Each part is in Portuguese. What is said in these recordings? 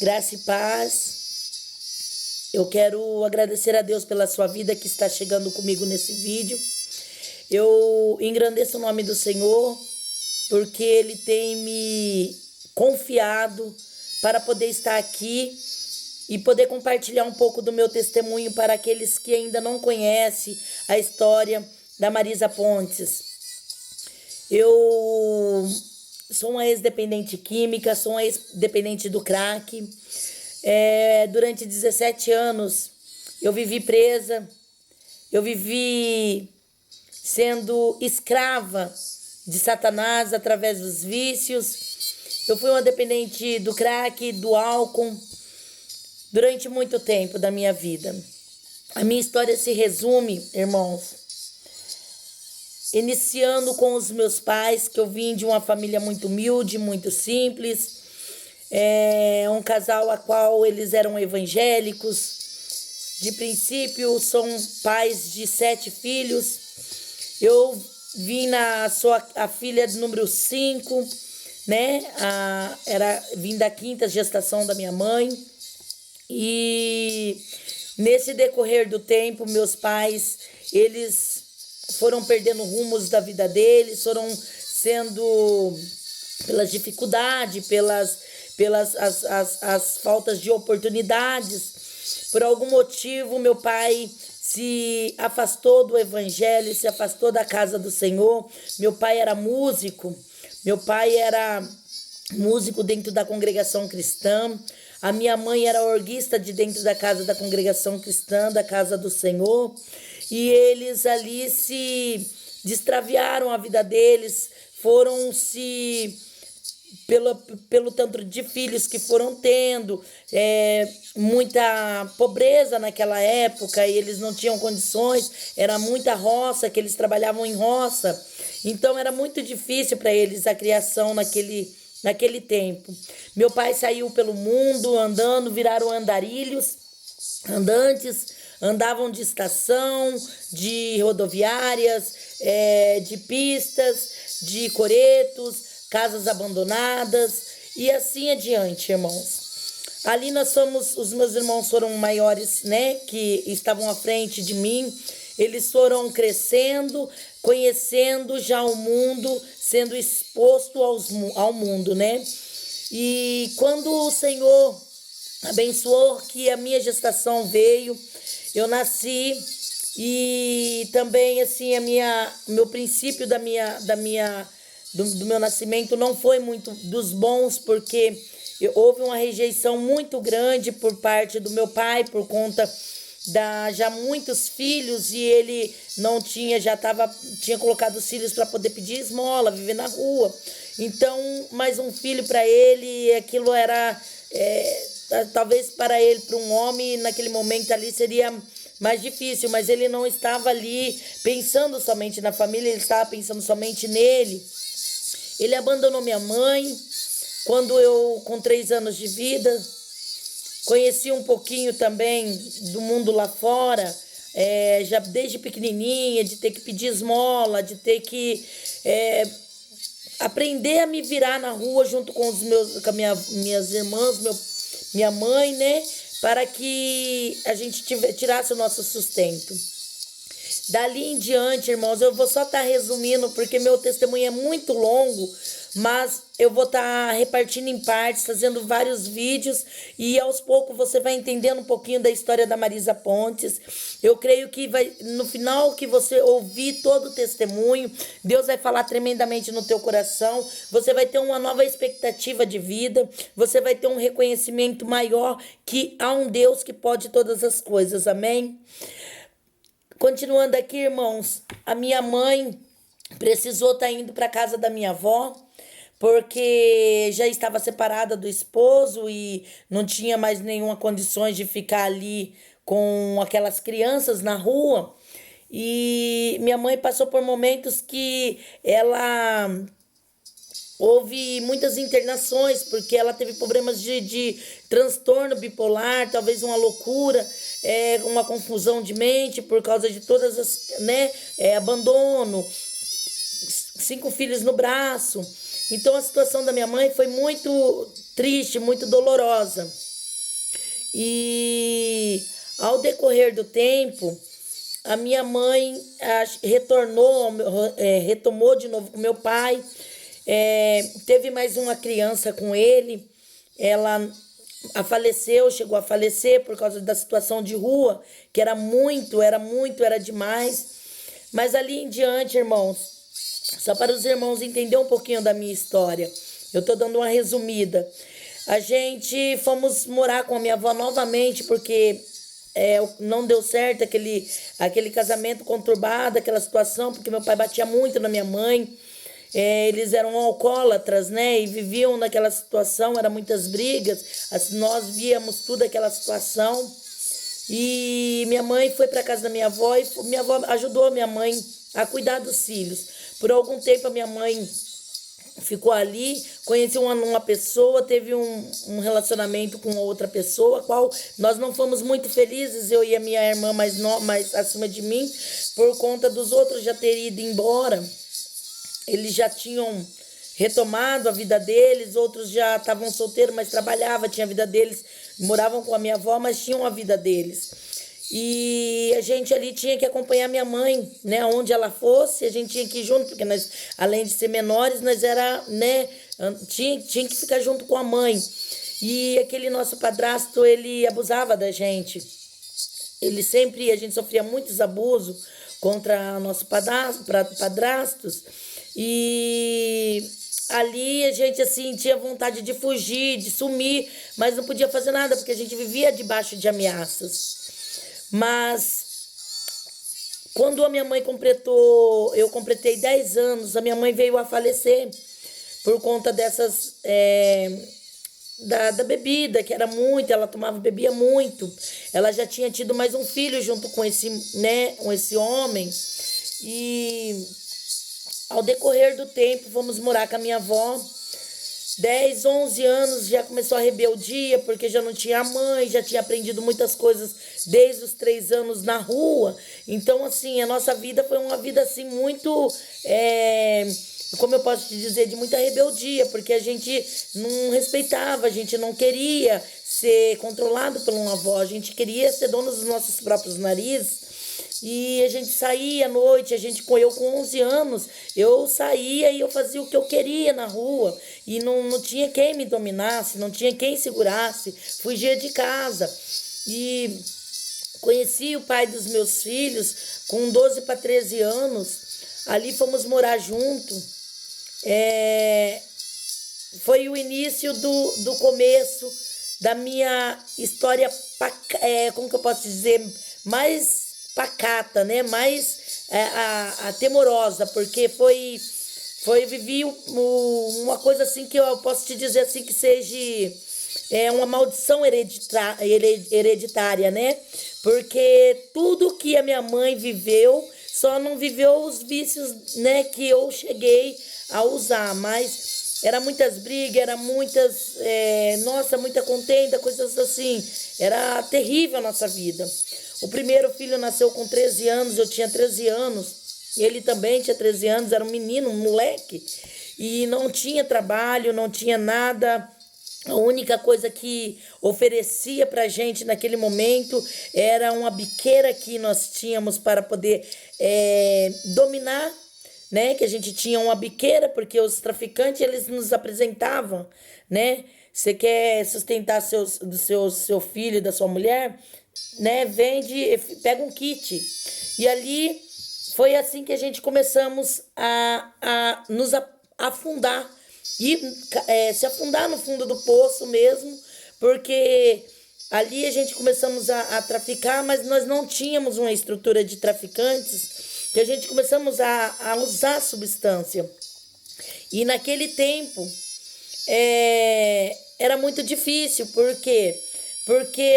Graça e paz. Eu quero agradecer a Deus pela sua vida que está chegando comigo nesse vídeo. Eu engrandeço o nome do Senhor, porque Ele tem me confiado para poder estar aqui e poder compartilhar um pouco do meu testemunho para aqueles que ainda não conhecem a história da Marisa Pontes. Eu sou uma ex-dependente química, sou uma ex-dependente do crack. Durante 17 anos eu vivi presa, eu vivi sendo escrava de Satanás através dos vícios. Eu fui uma dependente do crack, do álcool, durante muito tempo da minha vida. A minha história se resume, irmãos, iniciando com os meus pais, que eu vim de uma família muito humilde, muito simples. Um casal a qual eles eram evangélicos. De princípio, são pais de 7 filhos. Eu vim a filha número 5, né? Vim da 5ª gestação da minha mãe. E nesse decorrer do tempo, meus pais, eles foram perdendo rumos da vida deles, foram sendo, pelas dificuldades, pelas as faltas de oportunidades. Por algum motivo, meu pai se afastou do evangelho, se afastou da casa do Senhor. Meu pai era músico dentro da congregação cristã. A minha mãe era orguista de dentro da casa da congregação cristã, da casa do Senhor. E eles ali se destraviaram a vida deles, foram se... Pelo tanto de filhos que foram tendo, muita pobreza naquela época, e eles não tinham condições, era muita roça, que eles trabalhavam em roça, então era muito difícil para eles a criação naquele tempo. Meu pai saiu pelo mundo andando, viraram andarilhos, andavam de estação, de rodoviárias, de pistas, de coretos, casas abandonadas e assim adiante, irmãos. Ali os meus irmãos foram maiores, né, que estavam à frente de mim. Eles foram crescendo, conhecendo já o mundo, sendo exposto ao mundo, né? E quando o Senhor abençoou que a minha gestação veio, eu nasci e também assim meu princípio do meu nascimento não foi muito dos bons, porque houve uma rejeição muito grande por parte do meu pai, por conta já muitos filhos, e ele não tinha, tinha colocado os filhos para poder pedir esmola, viver na rua. Então, mais um filho para ele, aquilo era, talvez para ele, para um homem, naquele momento ali seria mais difícil, mas ele não estava ali pensando somente na família, ele estava pensando somente nele. Ele abandonou minha mãe quando eu, com 3 anos de vida, conheci um pouquinho também do mundo lá fora, já desde pequenininha, de ter que pedir esmola, de ter que aprender a me virar na rua junto com minhas irmãs, minha mãe, né, para que a gente tirasse o nosso sustento. Dali em diante, irmãos, eu vou só estar resumindo, porque meu testemunho é muito longo, mas eu vou estar repartindo em partes, fazendo vários vídeos, e aos poucos você vai entendendo um pouquinho da história da Marisa Pontes. Eu creio que no final que você ouvir todo o testemunho, Deus vai falar tremendamente no teu coração, você vai ter uma nova expectativa de vida, você vai ter um reconhecimento maior que há um Deus que pode todas as coisas, amém? Continuando aqui, irmãos, a minha mãe precisou estar indo para a casa da minha avó, porque já estava separada do esposo e não tinha mais nenhuma condições de ficar ali com aquelas crianças na rua. E minha mãe passou por momentos que houve muitas internações, porque ela teve problemas de transtorno bipolar, talvez uma loucura, uma confusão de mente por causa de todas as, abandono, 5 filhos no braço. Então a situação da minha mãe foi muito triste, muito dolorosa. E ao decorrer do tempo, a minha mãe retomou de novo com meu pai, teve mais uma criança com ele, ela chegou a falecer por causa da situação de rua, que era demais. Mas ali em diante, irmãos, só para os irmãos entenderem um pouquinho da minha história, eu estou dando uma resumida. A gente fomos morar com a minha avó novamente, porque não deu certo aquele casamento conturbado, aquela situação, porque meu pai batia muito na minha mãe. Eles eram alcoólatras, né? E viviam naquela situação, eram muitas brigas. Nós víamos tudo aquela situação. E minha mãe foi para casa da minha avó e minha avó ajudou a minha mãe a cuidar dos filhos. Por algum tempo a minha mãe ficou ali, conheceu uma pessoa, teve um relacionamento com outra pessoa, a qual nós não fomos muito felizes, eu e a minha irmã mais acima de mim, por conta dos outros já terem ido embora. Eles já tinham retomado a vida deles, outros já estavam solteiros, mas trabalhavam, tinha a vida deles, moravam com a minha avó, mas tinham a vida deles. E a gente ali tinha que acompanhar minha mãe, né, onde ela fosse, a gente tinha que ir junto, porque nós, além de ser menores, nós tinha que ficar junto com a mãe. E aquele nosso padrasto, ele abusava da gente. A gente sofria muitos abusos contra nosso padrastos. E ali a gente, assim, tinha vontade de fugir, de sumir, mas não podia fazer nada, porque a gente vivia debaixo de ameaças. Mas quando a minha mãe eu completei 10 anos, a minha mãe veio a falecer por conta da bebida, que era muito, ela bebia muito. Ela já tinha tido mais um filho junto com esse homem. E ao decorrer do tempo, fomos morar com a minha avó. 10, 11 anos já começou a rebeldia, porque já não tinha mãe, já tinha aprendido muitas coisas desde os 3 anos na rua. Então, assim, a nossa vida foi uma vida, assim, muito, como eu posso te dizer, de muita rebeldia, porque a gente não respeitava, a gente não queria ser controlado por uma avó, a gente queria ser dono dos nossos próprios narizes. E a gente saía à noite, eu com 11 anos, eu saía e eu fazia o que eu queria na rua. E não tinha quem me dominasse, não tinha quem segurasse, fugia de casa. E conheci o pai dos meus filhos com 12 para 13 anos, ali fomos morar junto. Foi o início do começo da minha história, como que eu posso dizer, mais pacata, né? Mais a temorosa, porque vivi uma coisa assim que eu posso te dizer assim que seja uma maldição hereditária, né? Porque tudo que a minha mãe viveu, só não viveu os vícios, né, que eu cheguei a usar, mas era muitas brigas, era muita contenda, coisas assim. Era terrível a nossa vida. O primeiro filho nasceu com 13 anos, eu tinha 13 anos, ele também tinha 13 anos, era um menino, um moleque, e não tinha trabalho, não tinha nada. A única coisa que oferecia pra gente naquele momento era uma biqueira que nós tínhamos para poder dominar, né? Que a gente tinha uma biqueira, porque os traficantes, eles nos apresentavam, né? Você quer sustentar seu filho e da sua mulher, né? Pega um kit. E ali foi assim que a gente começamos a nos afundar. E se afundar no fundo do poço mesmo, porque ali a gente começamos a traficar, mas nós não tínhamos uma estrutura de traficantes, que a gente começamos a usar substância. E naquele tempo era muito difícil, porque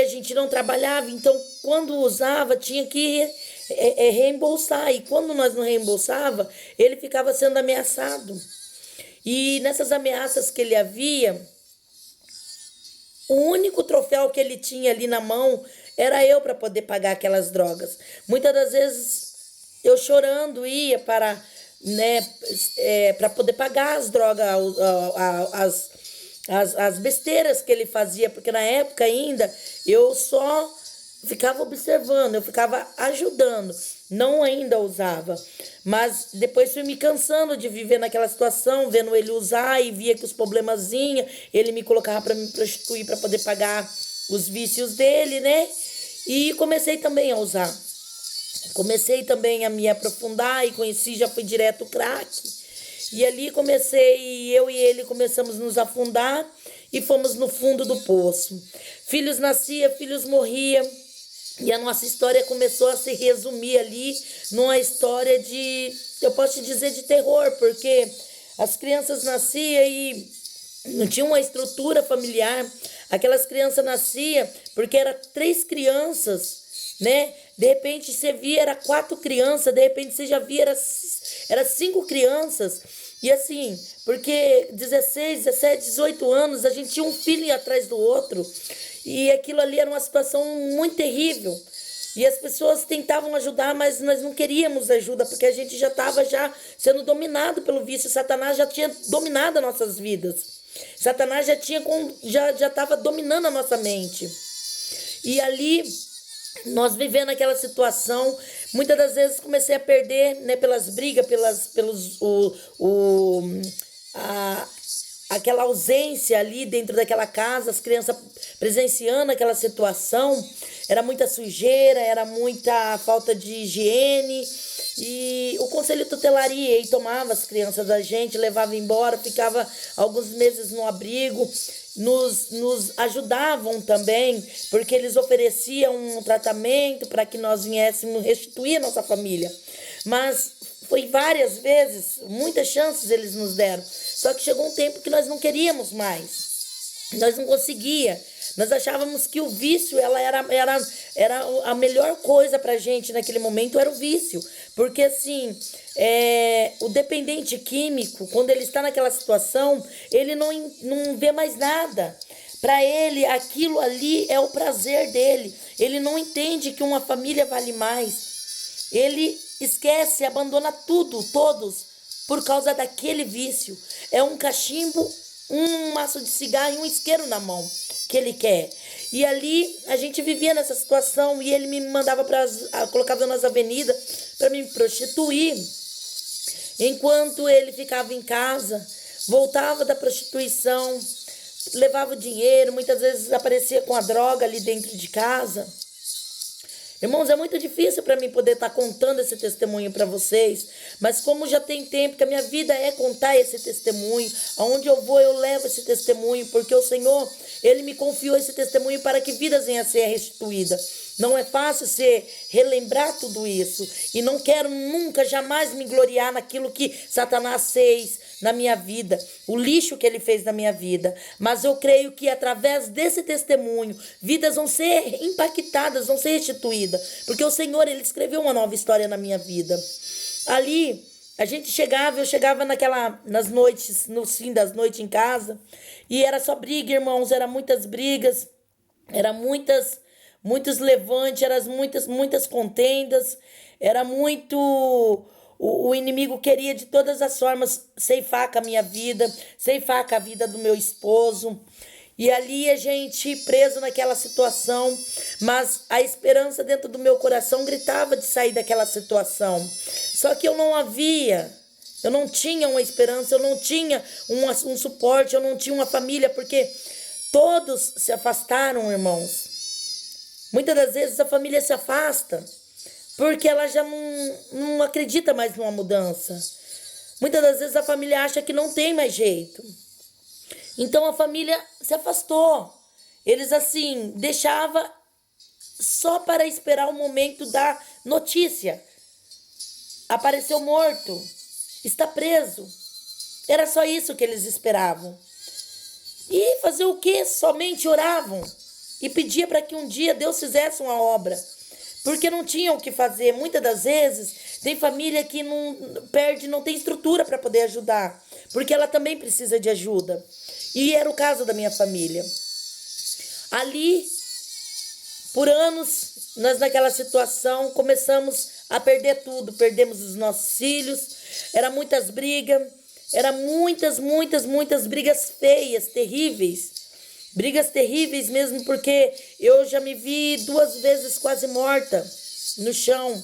a gente não trabalhava, então quando usava tinha que reembolsar, e quando nós não reembolsava, ele ficava sendo ameaçado. E nessas ameaças que ele havia, o único troféu que ele tinha ali na mão era eu para poder pagar aquelas drogas. Muitas das vezes eu chorando ia para poder pagar as drogas, as besteiras que ele fazia, porque na época ainda eu só ficava observando, eu ficava ajudando, não ainda usava. Mas depois fui me cansando de viver naquela situação, vendo ele usar e via que os problemas vinham, ele me colocava para me prostituir para poder pagar os vícios dele, né? E comecei também a usar. Comecei também a me aprofundar e conheci, já fui direto o crack. E ali eu e ele começamos a nos afundar e fomos no fundo do poço. Filhos nasciam, filhos morriam. E a nossa história começou a se resumir ali numa história eu posso te dizer, de terror, porque as crianças nasciam e não tinha uma estrutura familiar. Aquelas crianças nasciam porque eram 3 crianças, né? De repente você via, era 4 crianças, de repente você já via, era 5 crianças. E assim, porque 16, 17, 18 anos, a gente tinha um filho atrás do outro. E aquilo ali era uma situação muito terrível. E as pessoas tentavam ajudar, mas nós não queríamos ajuda, porque a gente já estava sendo dominado pelo vício. Satanás já tinha dominado as nossas vidas. Satanás já estava dominando a nossa mente. E ali, nós vivendo aquela situação, muitas das vezes comecei a perder, né, pelas brigas, aquela ausência ali dentro daquela casa, as crianças presenciando aquela situação, era muita sujeira, era muita falta de higiene, e o conselho tutelar ia e tomava as crianças da gente, levava embora, ficava alguns meses no abrigo, nos ajudavam também, porque eles ofereciam um tratamento para que nós viéssemos restituir a nossa família. Mas foi várias vezes, muitas chances eles nos deram. Só que chegou um tempo que nós não queríamos mais. Nós não conseguia. Nós achávamos que o vício era a melhor coisa pra gente naquele momento, era o vício. Porque assim, o dependente químico, quando ele está naquela situação, ele não vê mais nada. Para ele, aquilo ali é o prazer dele. Ele não entende que uma família vale mais. Ele esquece, abandona tudo, todos, por causa daquele vício. É um cachimbo, um maço de cigarro e um isqueiro na mão que ele quer. E ali a gente vivia nessa situação e ele me mandava colocava nas avenidas para me prostituir. Enquanto ele ficava em casa, voltava da prostituição, levava o dinheiro, muitas vezes aparecia com a droga ali dentro de casa. Irmãos, é muito difícil para mim poder estar contando esse testemunho para vocês, mas como já tem tempo que a minha vida é contar esse testemunho, aonde eu vou eu levo esse testemunho, porque o Senhor, Ele me confiou esse testemunho para que vidas venham a ser restituídas. Não é fácil relembrar tudo isso, e não quero nunca, jamais me gloriar naquilo que Satanás fez na minha vida, o lixo que ele fez na minha vida, mas eu creio que através desse testemunho, vidas vão ser impactadas, vão ser restituídas, porque o Senhor, Ele escreveu uma nova história na minha vida. Ali, eu chegava nas noites, no fim das noites em casa, e era só briga, irmãos, era muitas brigas, era muitos levantes, eram muitas contendas, era muito... O inimigo queria de todas as formas ceifar com a minha vida, ceifar com a vida do meu esposo. E ali a gente preso naquela situação, mas a esperança dentro do meu coração gritava de sair daquela situação. Só que eu não tinha uma esperança, eu não tinha um suporte, eu não tinha uma família, porque todos se afastaram, irmãos. Muitas das vezes a família se afasta, porque ela já não acredita mais numa mudança. Muitas das vezes a família acha que não tem mais jeito. Então a família se afastou. Eles assim, deixavam só para esperar o momento da notícia. Apareceu morto, está preso. Era só isso que eles esperavam. E fazer o quê? Somente oravam e pedia para que um dia Deus fizesse uma obra. Porque não tinham o que fazer. Muitas das vezes tem família que não tem estrutura para poder ajudar, porque ela também precisa de ajuda. E era o caso da minha família. Ali, por anos, nós naquela situação começamos a perder tudo. Perdemos os nossos filhos, era muitas brigas. Era muitas, muitas, muitas brigas feias, terríveis. Brigas terríveis mesmo, porque eu já me vi 2 vezes quase morta no chão,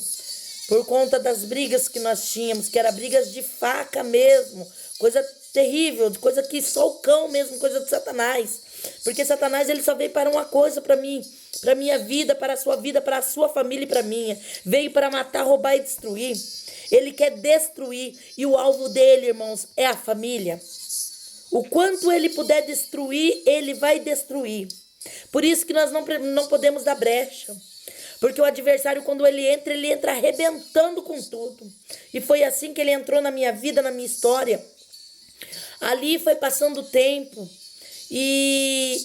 por conta das brigas que nós tínhamos, que eram brigas de faca mesmo, coisa terrível, coisa que só o cão mesmo, coisa de Satanás. Porque Satanás, ele só veio para uma coisa para mim, para minha vida, para a sua vida, para a sua família e para a minha. Veio para matar, roubar e destruir. Ele quer destruir, e o alvo dele, irmãos, é a família. O quanto ele puder destruir, ele vai destruir. Por isso que nós não podemos dar brecha. Porque o adversário, quando ele entra arrebentando com tudo. E foi assim que ele entrou na minha vida, na minha história. Ali foi passando o tempo e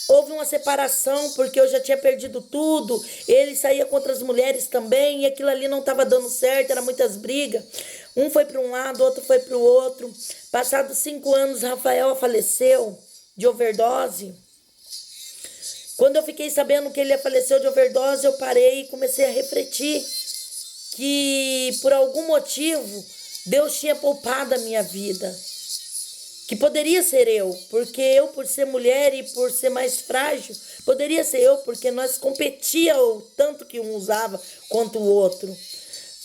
houve uma separação, porque eu já tinha perdido tudo. Ele saía contra as mulheres também, e aquilo ali não estava dando certo, eram muitas brigas. Um foi para um lado, outro foi para o outro. Passados 5 anos, Rafael faleceu de overdose. Quando eu fiquei sabendo que ele faleceu de overdose, eu parei e comecei a refletir que por algum motivo Deus tinha poupado a minha vida. Que poderia ser eu, porque eu, por ser mulher e por ser mais frágil, poderia ser eu, porque nós competíamos tanto que um usava quanto o outro.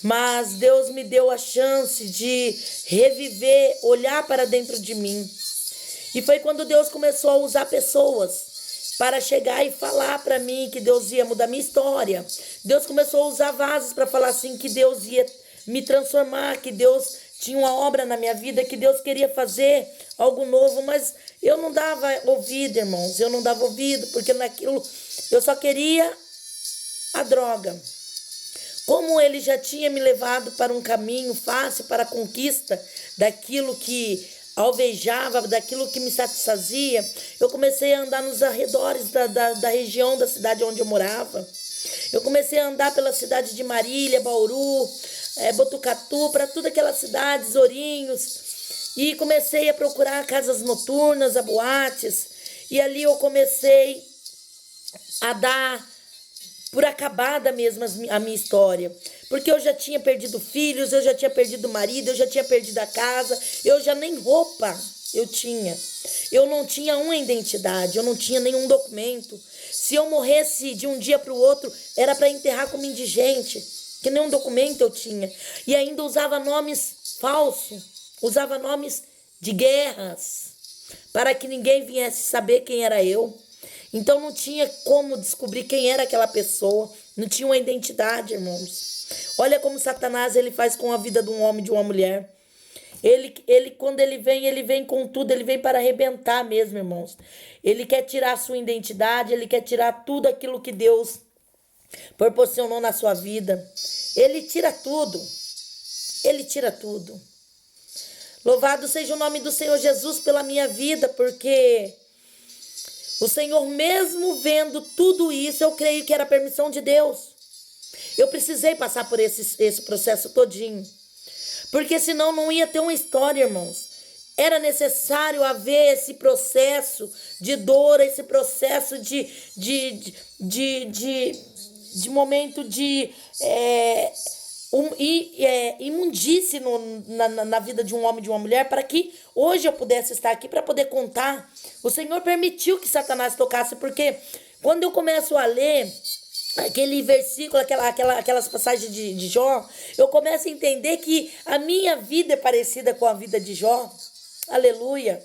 Mas Deus me deu a chance de reviver, olhar para dentro de mim. E foi quando Deus começou a usar pessoas para chegar e falar para mim que Deus ia mudar minha história. Deus começou a usar vasos para falar assim que Deus ia me transformar, que Deus tinha uma obra na minha vida, que Deus queria fazer algo novo, mas eu não dava ouvido, irmãos, eu não dava ouvido, porque naquilo eu só queria a droga. Como ele já tinha me levado para um caminho fácil para a conquista daquilo que alvejava, daquilo que me satisfazia, eu comecei a andar nos arredores da região da cidade onde eu morava. Eu comecei a andar pela cidade de Marília, Bauru, Botucatu, para todas aquelas cidades, Ourinhos, e comecei a procurar casas noturnas, a boates, e ali eu comecei a dar por acabada mesmo a minha história, porque eu já tinha perdido filhos, eu já tinha perdido marido, eu já tinha perdido a casa, eu já nem roupa eu tinha, eu não tinha uma identidade, eu não tinha nenhum documento. Se eu morresse de um dia para o outro, era para enterrar como indigente, que nenhum documento eu tinha, e ainda usava nomes falsos, usava nomes de guerras, para que ninguém viesse saber quem era eu. Então não tinha como descobrir quem era aquela pessoa, não tinha uma identidade, irmãos. Olha como Satanás ele faz com a vida de um homem e de uma mulher. Ele quando ele vem com tudo, ele vem para arrebentar mesmo, irmãos. Ele quer tirar a sua identidade, ele quer tirar tudo aquilo que Deus proporcionou na sua vida. Ele tira tudo, ele tira tudo. Louvado seja o nome do Senhor Jesus pela minha vida, porque o Senhor, mesmo vendo tudo isso, eu creio que era permissão de Deus. Eu precisei passar por esse processo todinho. Porque senão não ia ter uma história, irmãos. Era necessário haver esse processo de dor, esse processo de momento de imundície na vida de um homem e de uma mulher, para que hoje eu pudesse estar aqui, para poder contar. O Senhor permitiu que Satanás tocasse, porque quando eu começo a ler aquele versículo, aquelas passagens de Jó, eu começo a entender que a minha vida é parecida com a vida de Jó. Aleluia.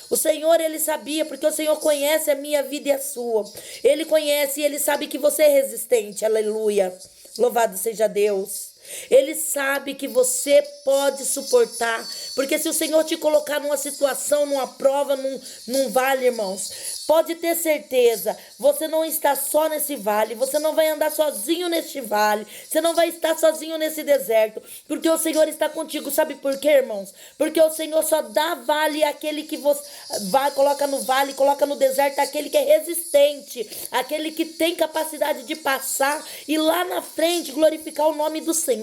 O Senhor, ele sabia, porque o Senhor conhece a minha vida e a sua. Ele conhece e ele sabe que você é resistente. Aleluia. Louvado seja Deus. Ele sabe que você pode suportar, porque se o Senhor te colocar numa situação, numa prova, num vale, irmãos, pode ter certeza, você não está só nesse vale, você não vai andar sozinho neste vale, você não vai estar sozinho nesse deserto, porque o Senhor está contigo. Sabe por quê, irmãos? Porque o Senhor só dá vale àquele que você vai, coloca no vale, coloca no deserto, aquele que é resistente, aquele que tem capacidade de passar e lá na frente glorificar o nome do Senhor.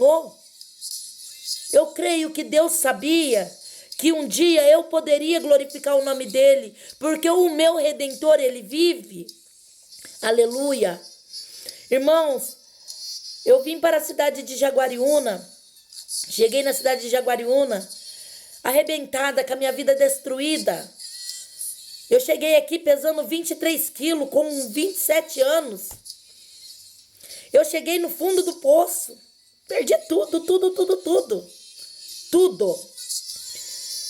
Eu creio que Deus sabia que um dia eu poderia glorificar o nome dele, porque o meu Redentor, ele vive. Aleluia. Irmãos, eu vim para a cidade de Jaguariúna, cheguei na cidade de Jaguariúna, arrebentada, com a minha vida destruída. Eu cheguei aqui pesando 23 quilos, com 27 anos. Eu cheguei no fundo do poço. Perdi tudo. Tudo.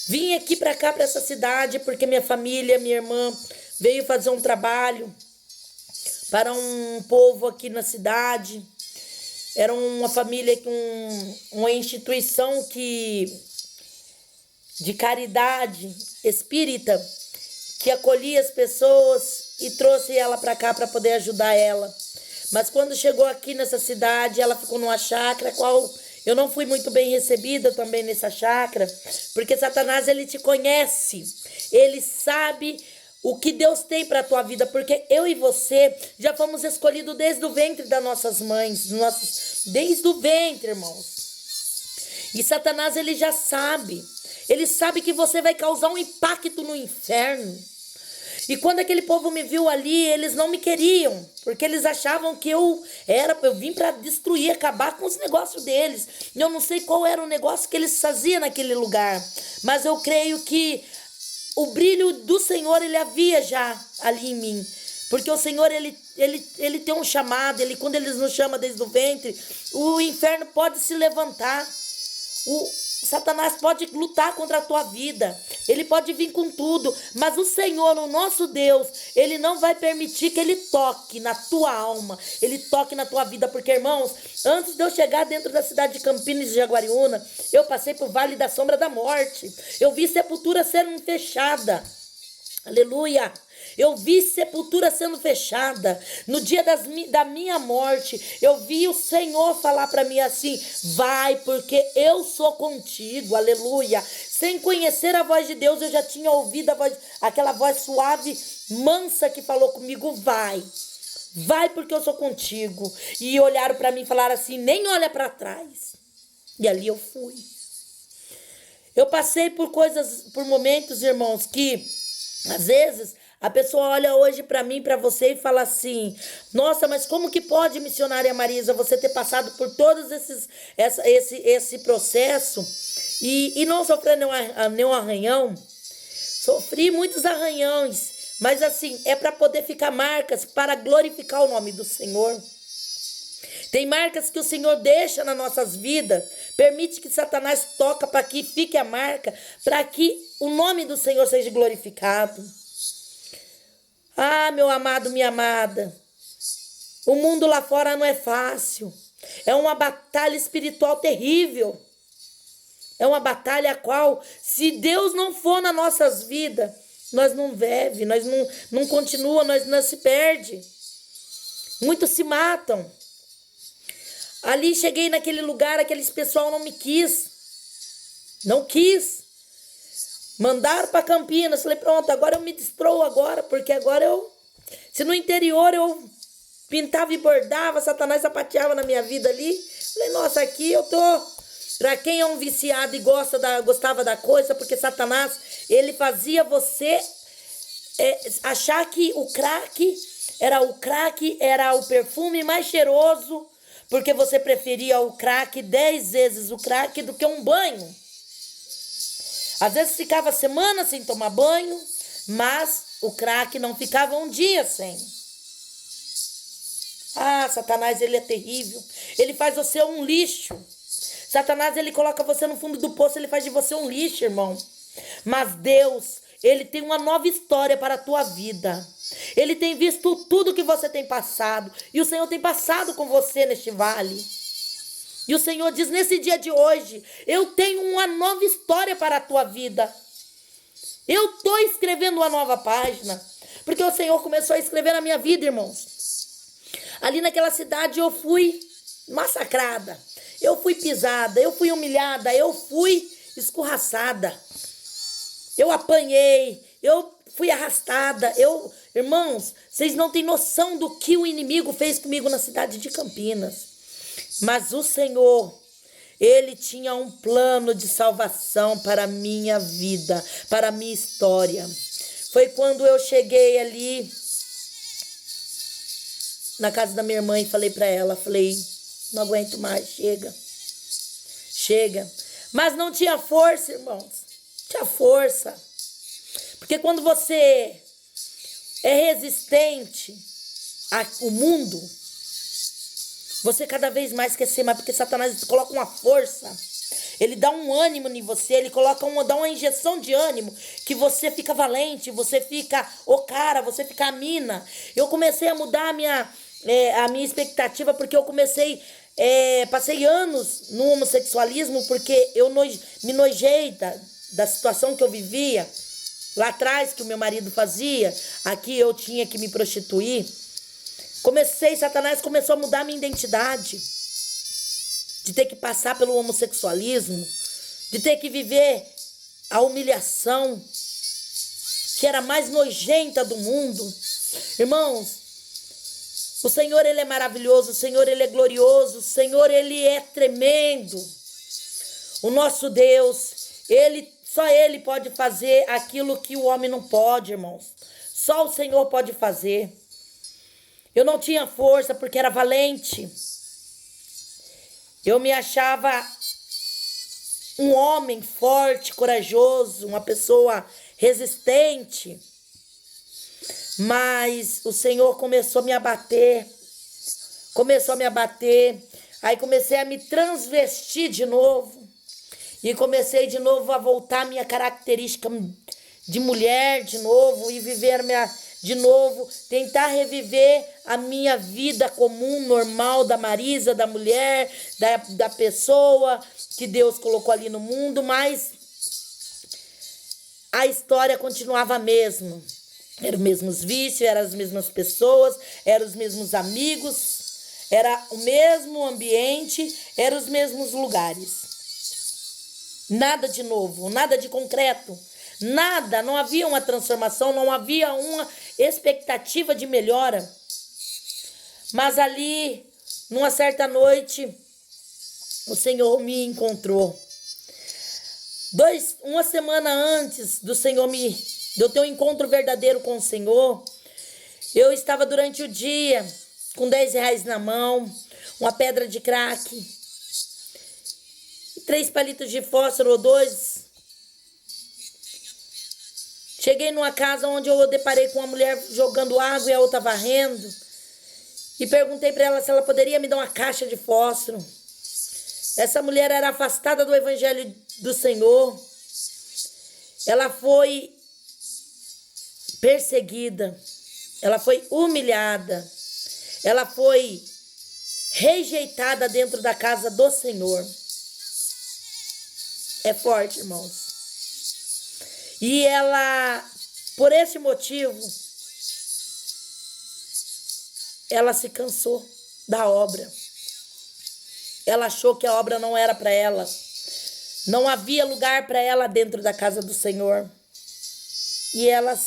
Vim aqui pra cá, pra essa cidade, porque minha família, minha irmã, veio fazer um trabalho para um povo aqui na cidade. Era uma família, uma instituição de caridade espírita, que acolhia as pessoas e trouxe ela para cá para poder ajudar ela. Mas quando chegou aqui nessa cidade, ela ficou numa chácara, qual eu não fui muito bem recebida também nessa chácara, porque Satanás, ele te conhece, ele sabe o que Deus tem para a tua vida, porque eu e você já fomos escolhidos desde o ventre das nossas mães, desde o ventre, irmãos. E Satanás, ele já sabe, ele sabe que você vai causar um impacto no inferno. E quando aquele povo me viu ali, eles não me queriam, porque eles achavam que eu vim para destruir, acabar com os negócios deles. Eu não sei qual era o negócio que eles faziam naquele lugar, mas eu creio que o brilho do Senhor, ele havia já ali em mim. Porque o Senhor, ele tem um chamado, quando ele nos chama desde o ventre, o inferno pode se levantar. Satanás pode lutar contra a tua vida, ele pode vir com tudo, mas o Senhor, o nosso Deus, ele não vai permitir que ele toque na tua alma, ele toque na tua vida, porque, irmãos, antes de eu chegar dentro da cidade de Campinas de Jaguariúna, eu passei por Vale da Sombra da Morte, eu vi sepultura sendo fechada, aleluia. Eu vi sepultura sendo fechada. No dia da minha morte, eu vi o Senhor falar para mim assim: vai, porque eu sou contigo, aleluia. Sem conhecer a voz de Deus, eu já tinha ouvido aquela voz suave, mansa, que falou comigo: vai, porque eu sou contigo. E olharam para mim e falaram assim: nem olha para trás. E ali eu fui. Eu passei por momentos, irmãos, que às vezes a pessoa olha hoje para mim, para você, e fala assim: nossa, mas como que pode, missionária Marisa, você ter passado por todos esse processo e não sofrer nenhum arranhão? Sofri muitos arranhões, mas assim, é para poder ficar marcas, para glorificar o nome do Senhor. Tem marcas que o Senhor deixa nas nossas vidas, permite que Satanás toque para que fique a marca, para que o nome do Senhor seja glorificado. Ah, meu amado, minha amada, o mundo lá fora não é fácil, é uma batalha espiritual terrível, é uma batalha a qual, se Deus não for nas nossas vidas, nós não vive, nós não continua, nós não se perde, muitos se matam. Ali cheguei naquele lugar, aqueles pessoal não quis. Mandaram para Campinas, falei: pronto, agora eu me destroo agora, porque agora se no interior eu pintava e bordava, Satanás sapateava na minha vida ali, falei: nossa, aqui eu tô, para quem é um viciado e gostava da coisa, porque Satanás, ele fazia você achar que o crack era o perfume mais cheiroso, porque você preferia o crack 10 vezes o crack do que um banho. Às vezes ficava semanas sem tomar banho, mas o crack não ficava um dia sem. Ah, Satanás, ele é terrível. Ele faz você um lixo. Satanás, ele coloca você no fundo do poço, ele faz de você um lixo, irmão. Mas Deus, ele tem uma nova história para a tua vida. Ele tem visto tudo que você tem passado. E o Senhor tem passado com você neste vale. E o Senhor diz: nesse dia de hoje, eu tenho uma nova história para a tua vida. Eu estou escrevendo uma nova página. Porque o Senhor começou a escrever na minha vida, irmãos. Ali naquela cidade eu fui massacrada. Eu fui pisada, eu fui humilhada, eu fui escorraçada. Eu apanhei, eu fui arrastada. Irmãos, vocês não têm noção do que o inimigo fez comigo na cidade de Campinas. Mas o Senhor, ele tinha um plano de salvação para a minha vida, para a minha história. Foi quando eu cheguei ali na casa da minha irmã e falei para ela, não aguento mais, chega. Mas não tinha força, irmãos. tinha força. Porque quando você é resistente ao mundo, você cada vez mais quer ser mais, porque Satanás coloca uma força, ele dá um ânimo em você, ele dá uma injeção de ânimo, que você fica valente, você fica o cara, você fica a mina. Eu comecei a mudar a minha expectativa, porque eu passei anos no homossexualismo, porque eu me nojei da situação que eu vivia lá atrás, que o meu marido fazia. Aqui eu tinha que me prostituir. Satanás começou a mudar a minha identidade, de ter que passar pelo homossexualismo, de ter que viver a humilhação, que era a mais nojenta do mundo. Irmãos, o Senhor, Ele é maravilhoso, o Senhor, Ele é glorioso, o Senhor, Ele é tremendo. O nosso Deus, só Ele pode fazer aquilo que o homem não pode, irmãos. Só o Senhor pode fazer. Eu não tinha força porque era valente. Eu me achava um homem forte, corajoso, uma pessoa resistente. Mas o Senhor começou a me abater. Aí comecei a me transvestir de novo. E comecei de novo a voltar à minha característica de mulher de novo. E viver de novo, tentar reviver a minha vida comum, normal, da Marisa, da mulher, da pessoa que Deus colocou ali no mundo. Mas a história continuava a mesma. Eram os mesmos vícios, eram as mesmas pessoas, eram os mesmos amigos, era o mesmo ambiente, eram os mesmos lugares. Nada de novo, nada de concreto, nada, não havia uma transformação, não havia uma expectativa de melhora. Mas ali, numa certa noite, o Senhor me encontrou. Uma semana antes de eu ter um encontro verdadeiro com o Senhor, eu estava durante o dia com R$10 na mão, uma pedra de crack, 3 palitos de fósforo ou 2. Cheguei numa casa onde eu deparei com uma mulher jogando água e a outra varrendo. E perguntei para ela se ela poderia me dar uma caixa de fósforo. Essa mulher era afastada do evangelho do Senhor. Ela foi perseguida. Ela foi humilhada. Ela foi rejeitada dentro da casa do Senhor. É forte, irmãos. E ela, por esse motivo, ela se cansou da obra. Ela achou que a obra não era para ela. Não havia lugar para ela dentro da casa do Senhor. E ela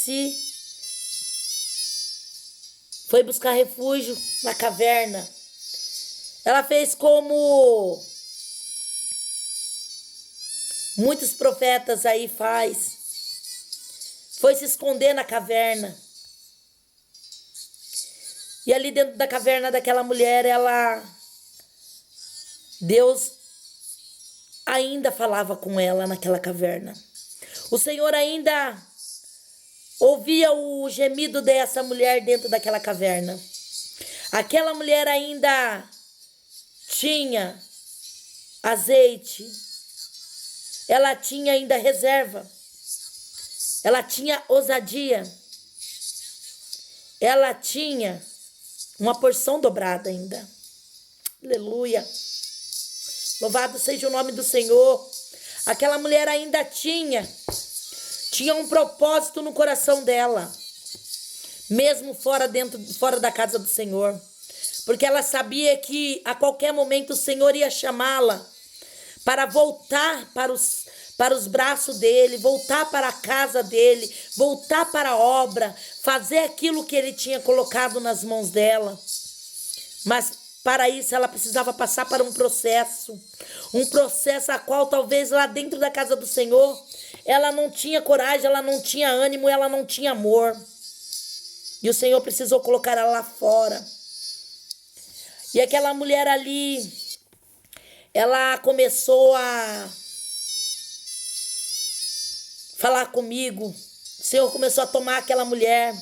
foi buscar refúgio na caverna. Ela fez como muitos profetas aí faz. Foi se esconder na caverna. E ali dentro da caverna daquela mulher, Deus ainda falava com ela naquela caverna. O Senhor ainda ouvia o gemido dessa mulher dentro daquela caverna. Aquela mulher ainda tinha azeite. Ela tinha ainda reserva. Ela tinha ousadia. Ela tinha uma porção dobrada ainda. Aleluia. Louvado seja o nome do Senhor. Aquela mulher ainda tinha um propósito no coração dela. Mesmo fora da casa do Senhor. Porque ela sabia que a qualquer momento o Senhor ia chamá-la para voltar para os braços dele, voltar para a casa dele, voltar para a obra, fazer aquilo que ele tinha colocado nas mãos dela. Mas para isso ela precisava passar por um processo a qual talvez lá dentro da casa do Senhor ela não tinha coragem, ela não tinha ânimo, ela não tinha amor. E o Senhor precisou colocar ela lá fora. E aquela mulher ali, ela começou a falar comigo. O Senhor começou a tomar aquela mulher.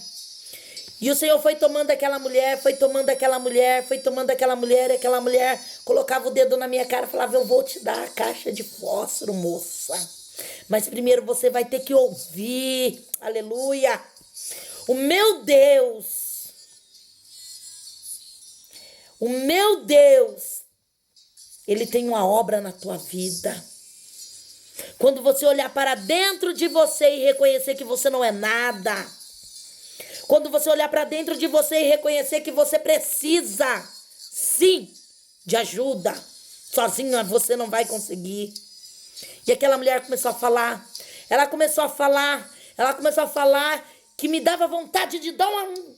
E o Senhor foi tomando aquela mulher, foi tomando aquela mulher, foi tomando aquela mulher, e aquela mulher colocava o dedo na minha cara e falava: eu vou te dar a caixa de fósforo, moça. Mas primeiro você vai ter que ouvir. Aleluia. O meu Deus, Ele tem uma obra na tua vida. Quando você olhar para dentro de você e reconhecer que você não é nada. Quando você olhar para dentro de você e reconhecer que você precisa, sim, de ajuda. Sozinha você não vai conseguir. E aquela mulher começou a falar. Ela começou a falar que me dava vontade de dar um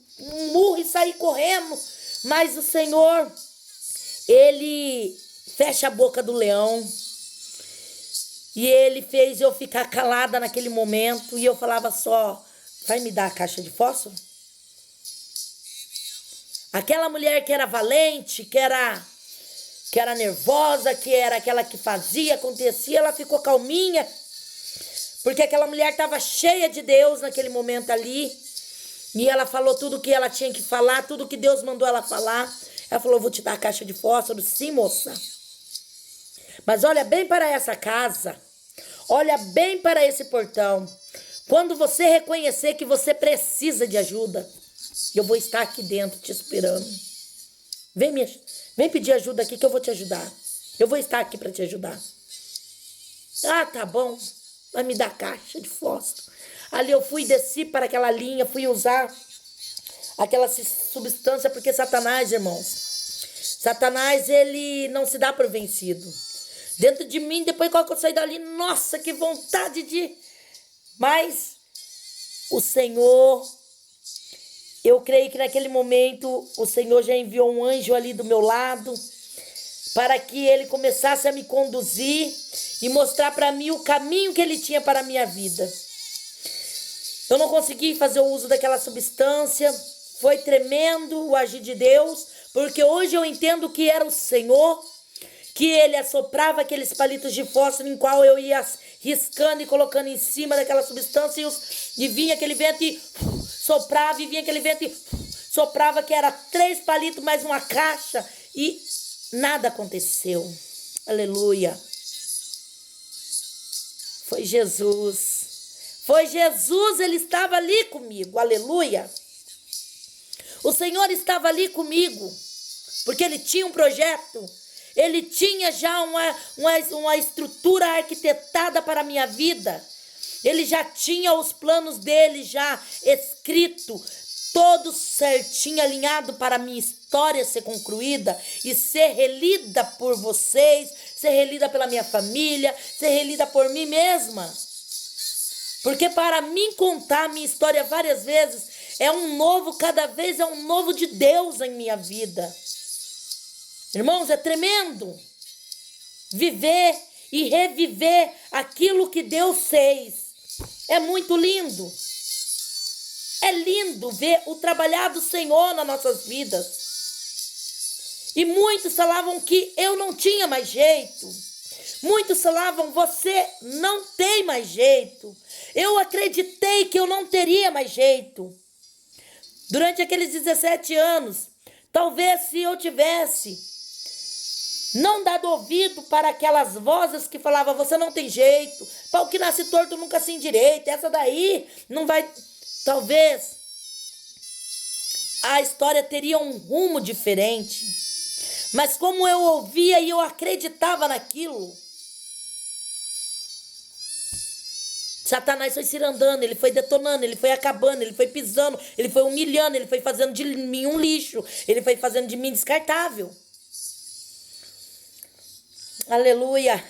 murro e sair correndo. Mas o Senhor, Ele fecha a boca do leão. E Ele fez eu ficar calada naquele momento. E eu falava só: vai me dar a caixa de fósforo? Aquela mulher que era valente, que era nervosa, que era aquela que fazia, acontecia, ela ficou calminha. Porque aquela mulher estava cheia de Deus naquele momento ali. E ela falou tudo o que ela tinha que falar, tudo que Deus mandou ela falar. Ela falou: vou te dar a caixa de fósforo. Sim, moça. Mas olha bem para essa casa. Olha bem para esse portão. Quando você reconhecer que você precisa de ajuda, eu vou estar aqui dentro te esperando. Vem pedir ajuda aqui que eu vou te ajudar. Eu vou estar aqui para te ajudar. Ah, tá bom. Vai me dar caixa de fósforo. Ali eu fui, desci para aquela linha, fui usar aquela substância, porque Satanás, irmãos, ele não se dá por vencido. Dentro de mim, depois que eu saí dali, nossa, que vontade de... Mas o Senhor, eu creio que naquele momento o Senhor já enviou um anjo ali do meu lado para que ele começasse a me conduzir e mostrar para mim o caminho que ele tinha para a minha vida. Eu não consegui fazer o uso daquela substância, foi tremendo o agir de Deus, porque hoje eu entendo que era o Senhor, que Ele assoprava aqueles palitos de fósforo em qual eu ia riscando e colocando em cima daquela substância e vinha aquele vento e soprava, e vinha aquele vento e soprava, que era 3 palitos mais uma caixa, e nada aconteceu. Aleluia. Foi Jesus. Foi Jesus, Ele estava ali comigo. Aleluia. O Senhor estava ali comigo, porque Ele tinha um projeto. Ele tinha já uma estrutura arquitetada para a minha vida. Ele já tinha os planos dele já escrito, todo certinho, alinhado para a minha história ser concluída e ser relida por vocês, ser relida pela minha família, ser relida por mim mesma. Porque para mim contar a minha história várias vezes, cada vez é um novo de Deus em minha vida. Irmãos, é tremendo viver e reviver aquilo que Deus fez. É muito lindo. É lindo ver o trabalhar do Senhor nas nossas vidas. E muitos falavam que eu não tinha mais jeito. Muitos falavam: você não tem mais jeito. Eu acreditei que eu não teria mais jeito. Durante aqueles 17 anos, talvez se eu tivesse não dado ouvido para aquelas vozes que falavam: você não tem jeito, pau que nasce torto nunca se endireita, essa daí não vai... Talvez a história teria um rumo diferente. Mas como eu ouvia e eu acreditava naquilo, Satanás foi cirandando, ele foi detonando, ele foi acabando, ele foi pisando, ele foi humilhando, ele foi fazendo de mim um lixo, ele foi fazendo de mim descartável. Aleluia.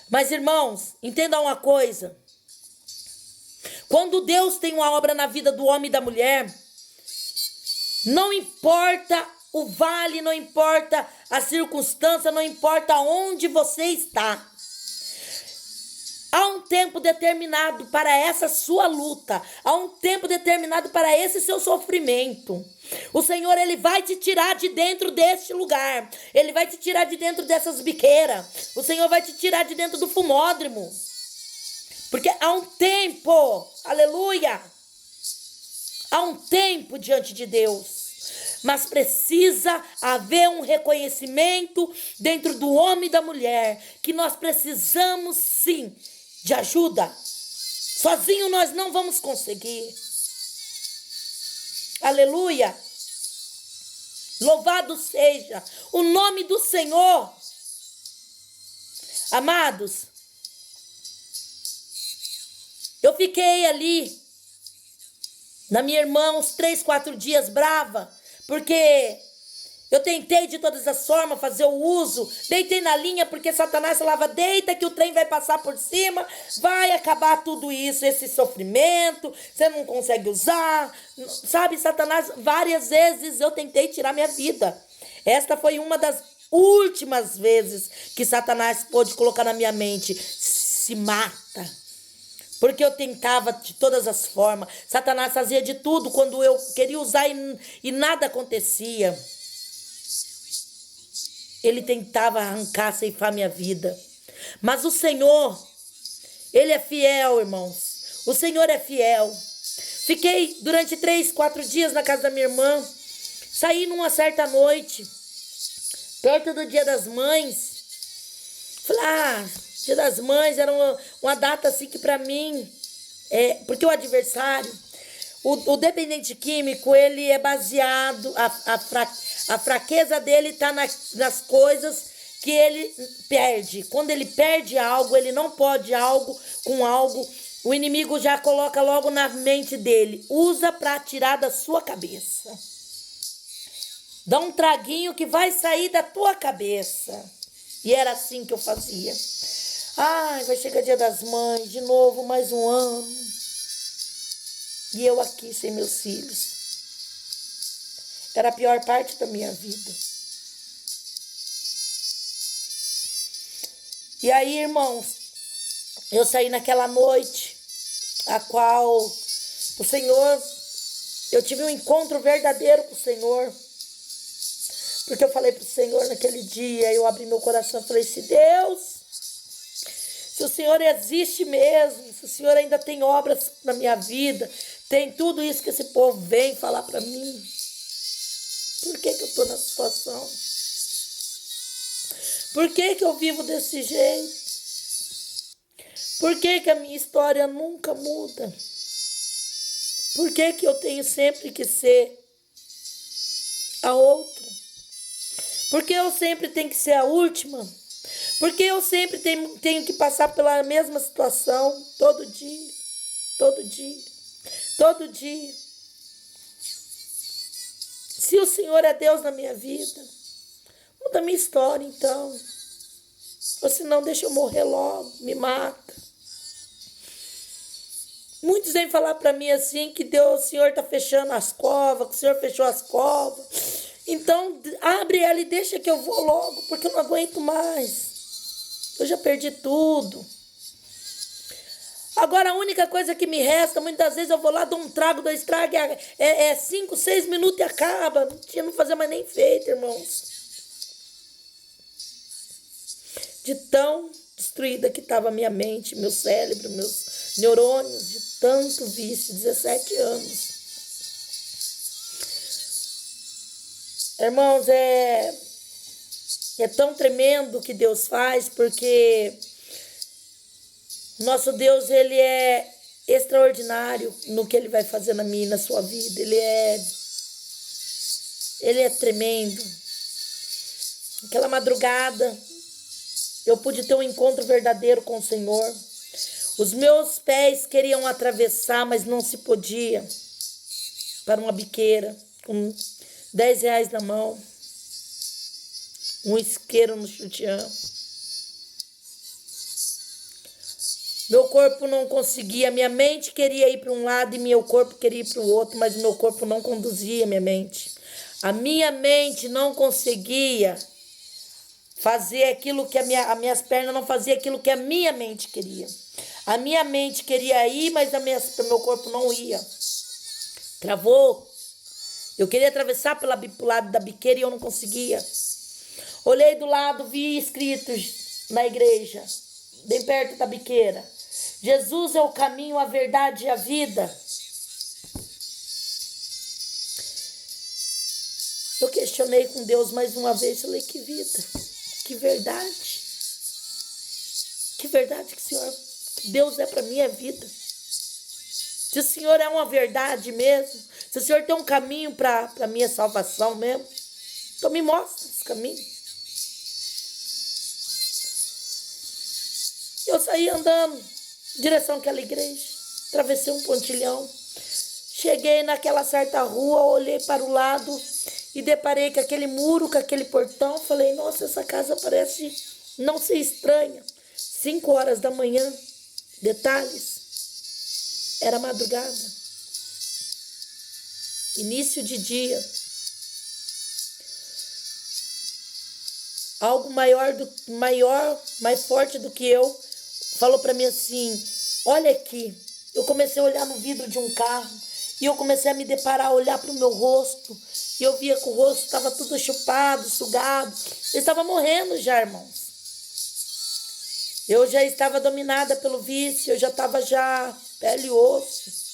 Mas, irmãos, entendam uma coisa. Quando Deus tem uma obra na vida do homem e da mulher, não importa o vale, não importa a circunstância, não importa onde você está. Há um tempo determinado para essa sua luta. Há um tempo determinado para esse seu sofrimento. O Senhor, Ele vai te tirar de dentro deste lugar. Ele vai te tirar de dentro dessas biqueiras. O Senhor vai te tirar de dentro do fumódromo. Porque há um tempo, aleluia, há um tempo diante de Deus. Mas precisa haver um reconhecimento dentro do homem e da mulher, que nós precisamos sim de ajuda. Sozinho nós não vamos conseguir. Aleluia. Louvado seja o nome do Senhor. Amados, eu fiquei ali na minha irmã uns 3, 4 dias brava, porque eu tentei de todas as formas fazer o uso, deitei na linha porque Satanás falava, deita que o trem vai passar por cima, vai acabar tudo isso, esse sofrimento, você não consegue usar, sabe, Satanás, várias vezes eu tentei tirar minha vida. Esta foi uma das últimas vezes que Satanás pôde colocar na minha mente, se mata. Porque eu tentava de todas as formas, Satanás fazia de tudo quando eu queria usar e nada acontecia. Ele tentava arrancar, ceifar minha vida. Mas o Senhor, Ele é fiel, irmãos. O Senhor é fiel. Fiquei durante 3, 4 dias na casa da minha irmã. Saí numa certa noite, perto do Dia das Mães. Falei, Dia das Mães era uma data assim que pra mim, porque o adversário, o dependente químico, ele é baseado, a fraqueza dele está nas coisas que ele perde. Quando ele perde algo, ele não pode algo com algo, o inimigo já coloca logo na mente dele, usa para tirar da sua cabeça. Dá um traguinho que vai sair da tua cabeça. E era assim que eu fazia. Vai chegar Dia das Mães, de novo, mais um ano. E eu aqui sem meus filhos. Era a pior parte da minha vida. E aí, irmãos, eu saí naquela noite, a qual o Senhor, eu tive um encontro verdadeiro com o Senhor. Porque eu falei para o Senhor naquele dia, eu abri meu coração e falei, se o Senhor existe mesmo, se o Senhor ainda tem obras na minha vida, tem tudo isso que esse povo vem falar para mim, por que eu estou nessa situação? Por que eu vivo desse jeito? Por que a minha história nunca muda? Por que eu tenho sempre que ser a outra? Por que eu sempre tenho que ser a última? Por que eu sempre tenho que passar pela mesma situação todo dia? Todo dia. Todo dia. Se o Senhor é Deus na minha vida, muda a minha história então. Ou senão deixa eu morrer logo, me mata. Muitos vêm falar para mim assim que Deus, o Senhor está fechando as covas, que o Senhor fechou as covas. Então abre ela e deixa que eu vou logo, porque eu não aguento mais. Eu já perdi tudo. Agora a única coisa que me resta, muitas vezes eu vou lá, dou um trago, 2 tragos, 5, 6 minutos e acaba. Não fazia mais nem feito, irmãos. De tão destruída que estava a minha mente, meu cérebro, meus neurônios, de tanto vício, 17 anos. Irmãos, é tão tremendo o que Deus faz, porque nosso Deus, Ele é extraordinário no que Ele vai fazer na minha e na sua vida. Ele é tremendo. Aquela madrugada, eu pude ter um encontro verdadeiro com o Senhor. Os meus pés queriam atravessar, mas não se podia, para uma biqueira, com R$10 na mão, um isqueiro no sutiã. Meu corpo não conseguia, minha mente queria ir para um lado e meu corpo queria ir para o outro, mas meu corpo não conduzia minha mente. A minha mente não conseguia fazer aquilo que as minhas pernas não faziam aquilo que a minha mente queria. A minha mente queria ir, mas meu corpo não ia. Travou. Eu queria atravessar pro lado da biqueira e eu não conseguia. Olhei do lado, vi escritos na igreja, bem perto da biqueira. Jesus é o caminho, a verdade e a vida. Eu questionei com Deus mais uma vez, falei, que vida, que verdade. Que verdade que o Senhor, que Deus é para minha vida. Se o Senhor é uma verdade mesmo, se o Senhor tem um caminho para a minha salvação mesmo, então me mostra esse caminho. Eu saí andando em direção àquela igreja, atravessei um pontilhão, cheguei naquela certa rua, olhei para o lado e deparei com aquele muro, com aquele portão. Falei, nossa, essa casa parece não ser estranha. 5 horas da manhã, detalhes, era madrugada, início de dia. Algo mais forte do que eu, falou para mim assim, olha aqui. Eu comecei a olhar no vidro de um carro e eu comecei a me deparar, a olhar para o meu rosto. E eu via que o rosto estava tudo chupado, sugado. Eu estava morrendo já, irmãos. Eu já estava dominada pelo vício, eu já estava pele e osso.